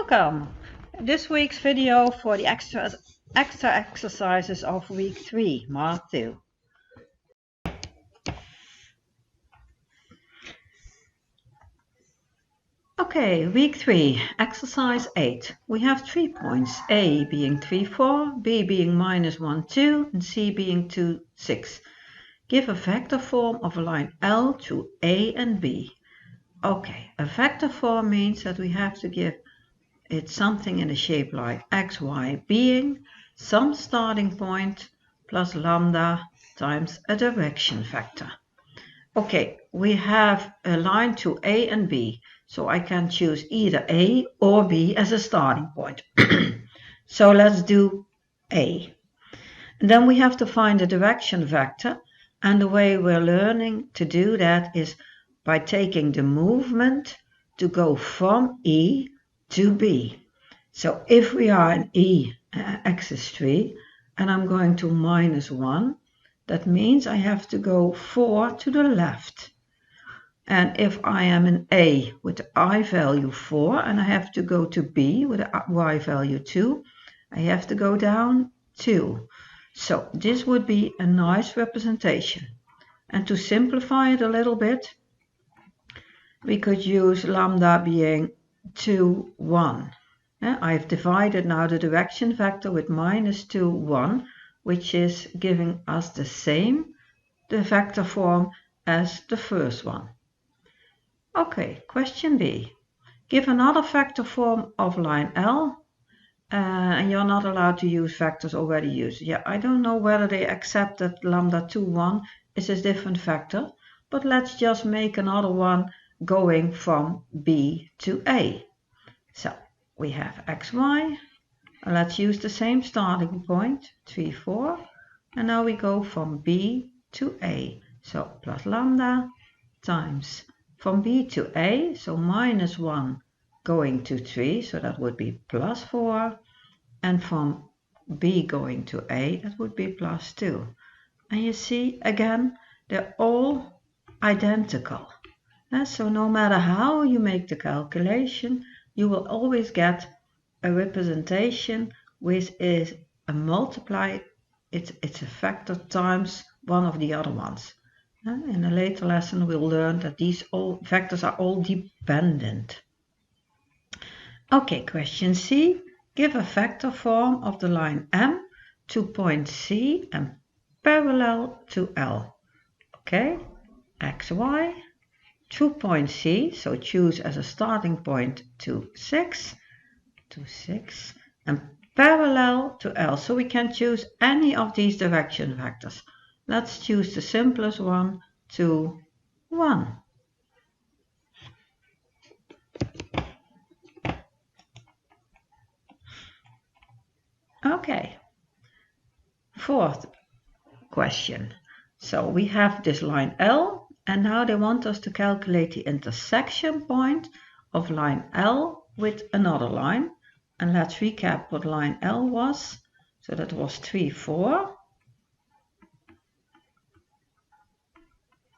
Welcome! This week's video for the extra exercises of week 3, Math 2. Okay, week 3, exercise 8. We have 3 points, A being 3, 4, B being -1, 2, and C being 2, 6. Give a vector form of a line L to A and B. Okay, a vector form means that we have to give it's something in a shape like x, y being some starting point plus lambda times a direction vector. Okay, we have a line to A and B, so I can choose either A or B as a starting point. So let's do A. And then we have to find the direction vector, and the way we're learning to do that is by taking the movement to go from E to B. So if we are in E, x is 3, and I'm going to -1, that means I have to go 4 to the left. And if I am in A with the I value 4, and I have to go to B with the Y value 2, I have to go down 2. So this would be a nice representation. And to simplify it a little bit, we could use lambda being 2, 1. I've divided now the direction vector with -2, 1, which is giving us the vector form as the first one. Okay, question B. Give another vector form of line L, and you're not allowed to use vectors already used. Yeah, I don't know whether they accept that lambda 2, 1 is a different vector, but let's just make another one going from B to A. So we have xy, and let's use the same starting point, 3, 4, and now we go from B to A. So plus lambda times from B to A, so -1 going to 3, so that would be +4, and from B going to A, that would be +2. And you see, again, they're all identical. So no matter how you make the calculation, you will always get a representation which is a multiply, it's a factor times one of the other ones. In a later lesson we'll learn that these all vectors are all dependent. Okay, question C. Give a vector form of the line M to point C and parallel to L. Okay, xy. To point C, so choose as a starting point 2, 6, and parallel to L. So we can choose any of these direction vectors. Let's choose the simplest one, 2, 1. Okay, fourth question. So we have this line L, and now they want us to calculate the intersection point of line L with another line. And let's recap what line L was. So that was 3, 4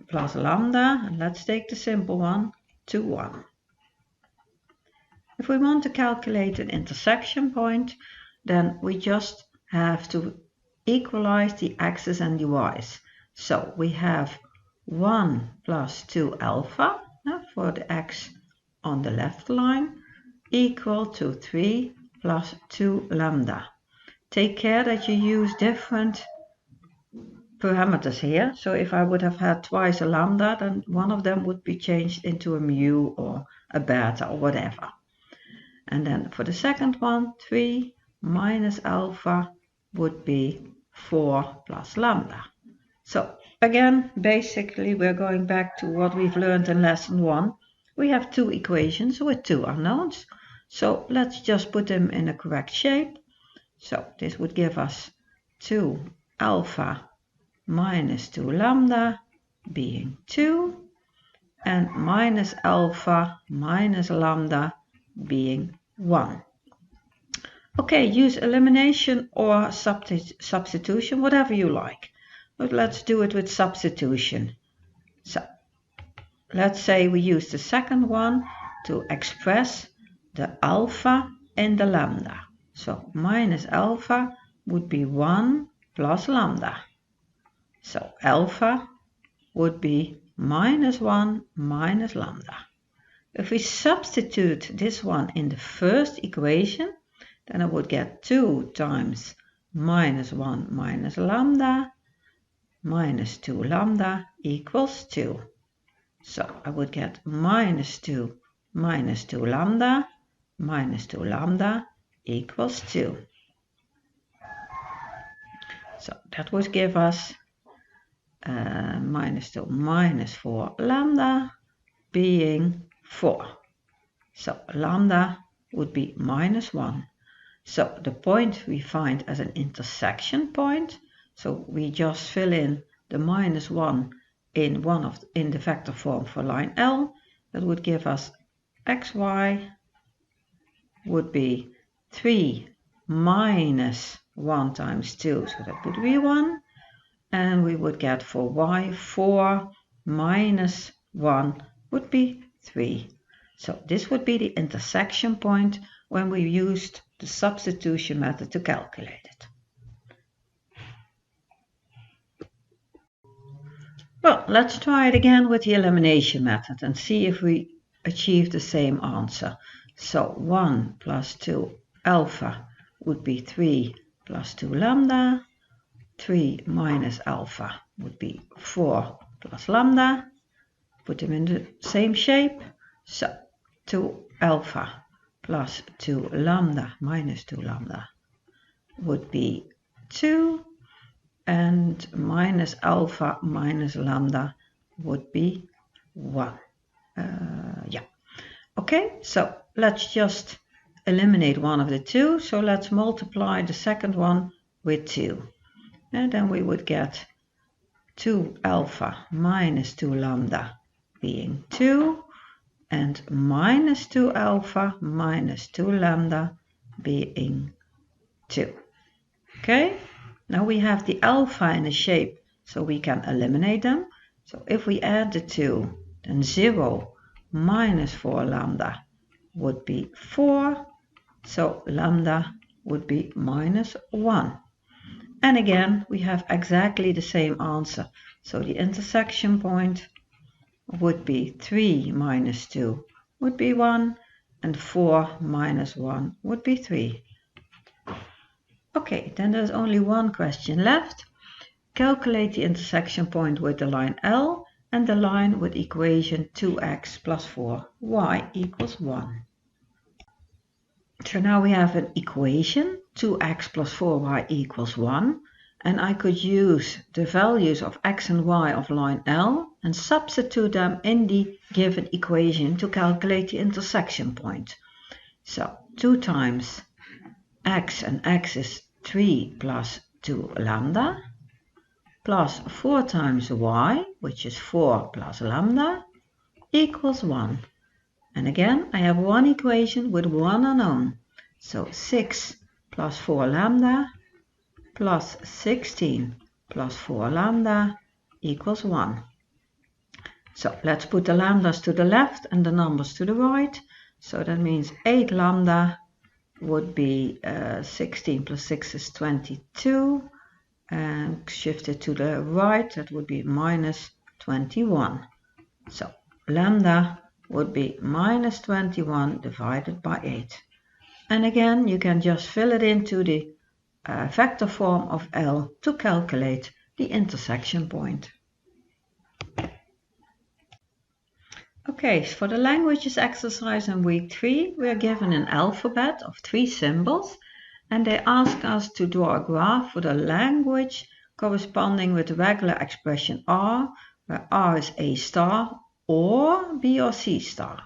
plus lambda, and let's take the simple one, 2, 1. If we want to calculate an intersection point, then we just have to equalize the x's and the y's. So we have 1 plus 2 alpha for the x on the left line equal to 3 plus 2 lambda. Take care that you use different parameters here. So if I would have had twice a lambda, then one of them would be changed into a mu or a beta or whatever. And then for the second one, 3 minus alpha would be 4 plus lambda. So again, basically we're going back to what we've learned in lesson 1. We have two equations with two unknowns. So let's just put them in a correct shape. So this would give us 2 alpha minus 2 lambda being 2, and minus alpha minus lambda being 1. Okay, use elimination or substitution, whatever you like. But let's do it with substitution. So let's say we use the second one to express the alpha and the lambda. So minus alpha would be 1 plus lambda. So alpha would be minus 1 minus lambda. If we substitute this one in the first equation, then I would get 2 times minus 1 minus lambda minus 2 lambda equals 2. So I would get minus 2 lambda minus 2 lambda equals 2. So that would give us minus 2 minus 4 lambda being 4. So lambda would be minus 1. So the point we find as an intersection point, so we just fill in the minus 1 in the vector form for line L. That would give us xy would be 3 minus 1 times 2, so that would be 1. And we would get for y 4 minus 1 would be 3. So this would be the intersection point when we used the substitution method to calculate it. Well, let's try it again with the elimination method and see if we achieve the same answer. So 1 plus 2 alpha would be 3 plus 2 lambda. 3 minus alpha would be 4 plus lambda. Put them in the same shape. So 2 alpha plus 2 lambda minus 2 lambda would be 2. And minus alpha minus lambda would be 1. Okay, so let's just eliminate one of the two. So let's multiply the second one with 2. And then we would get 2 alpha minus 2 lambda being 2. And minus 2 alpha minus 2 lambda being 2. Okay, now we have the alpha in a shape, so we can eliminate them. So if we add the 2, then 0 minus 4 lambda would be 4. So lambda would be minus 1. And again, we have exactly the same answer. So the intersection point would be 3 minus 2 would be 1, and 4 minus 1 would be 3. Okay, then there's only one question left. Calculate the intersection point with the line L and the line with equation 2x plus 4y equals 1. So now we have an equation 2x plus 4y equals 1, and I could use the values of x and y of line L and substitute them in the given equation to calculate the intersection point. So 2 times x, and x is 3 plus 2 lambda, plus 4 times y, which is 4 plus lambda, equals 1. And again, I have one equation with one unknown. So 6 plus 4 lambda plus 16 plus 4 lambda equals 1. So let's put the lambdas to the left and the numbers to the right. So that means 8 lambda would be 16 plus 6 is 22. And shifted to the right, that would be minus 21. So lambda would be minus 21 divided by 8. And again, you can just fill it into the vector form of L to calculate the intersection point. Okay, for the languages exercise in week 3, we are given an alphabet of 3 symbols, and they ask us to draw a graph for the language corresponding with the regular expression R, where R is A star or B or C star.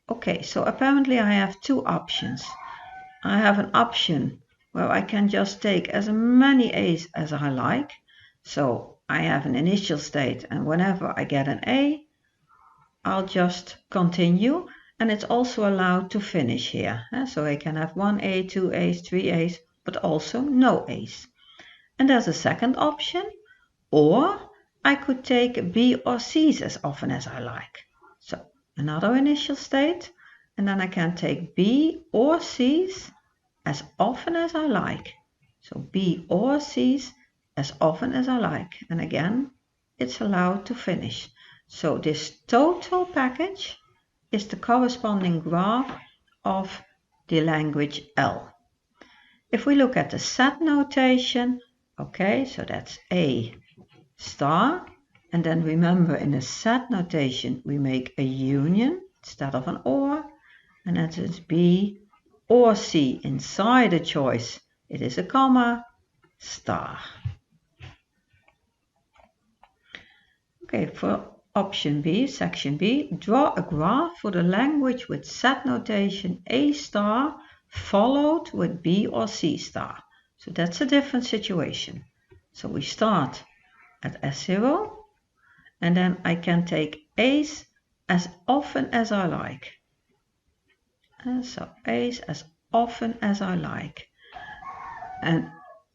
Okay, so apparently I have 2 options. I have an option where I can just take as many A's as I like. So I have an initial state, and whenever I get an A, I'll just continue, and it's also allowed to finish here. So I can have 1 A, 2 A's, 3 A's, but also no A's. And there's a second option, or I could take B or C's as often as I like. So another initial state, and then I can take B or C's as often as I like. So B or C's as often as I like. And again, it's allowed to finish. So this total package is the corresponding graph of the language L. If we look at the set notation, okay, so that's A star. And then remember, in the set notation, we make a union instead of an or. And that is B or C. Inside the choice, it is a comma, star. Okay, for option B, section B, draw a graph for the language with set notation A star followed with B or C star. So that's a different situation. So we start at S0, and then I can take A's as often as I like. So A's as often as I like. And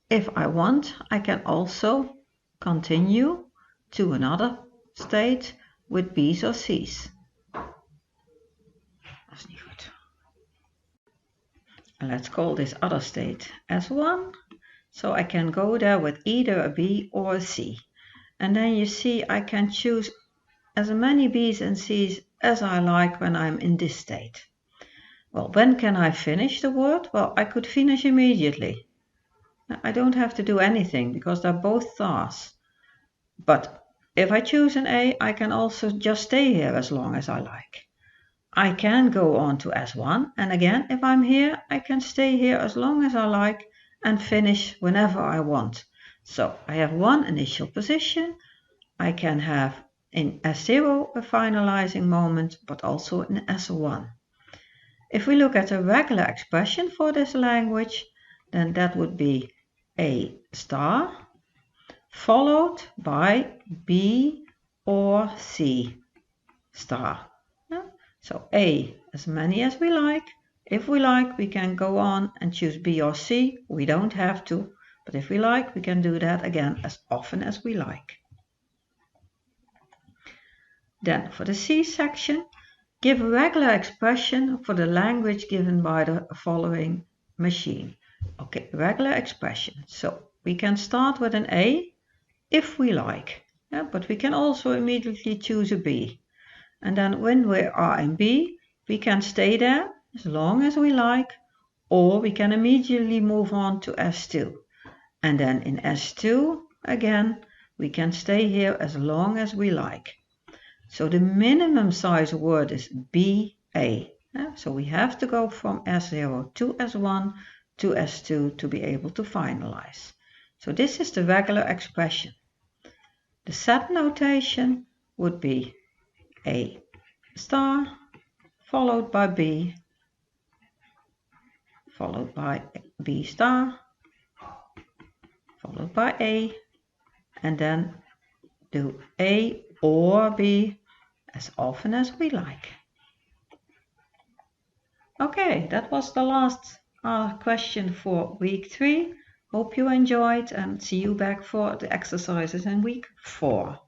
if I want, I can also continue to another state with B's or C's. That's not good. And let's call this other state S1. So I can go there with either a B or a C. And then you see I can choose as many B's and C's as I like when I'm in this state. Well, when can I finish the word? Well, I could finish immediately. I don't have to do anything because they're both stars. But if I choose an A, I can also just stay here as long as I like. I can go on to S1, and again, if I'm here, I can stay here as long as I like and finish whenever I want. So I have one initial position. I can have in S0 a finalizing moment, but also in S1. If we look at a regular expression for this language, then that would be A star followed by B or C star. So A as many as we like. If we like, we can go on and choose B or C. We don't have to, but if we like, we can do that again as often as we like. Then for the C section, give a regular expression for the language given by the following machine. Okay, regular expression. So we can start with an A if we like, but we can also immediately choose a B. And then when we are in B, we can stay there as long as we like, or we can immediately move on to S2. And then in S2, again, we can stay here as long as we like. So the minimum size word is BA. So we have to go from S0 to S1 to S2 to be able to finalize. So this is the regular expression. The set notation would be A star followed by B, followed by B star, followed by A, and then do A or B as often as we like. Okay, that was the last question for week 3. Hope you enjoyed and see you back for the exercises in week 4.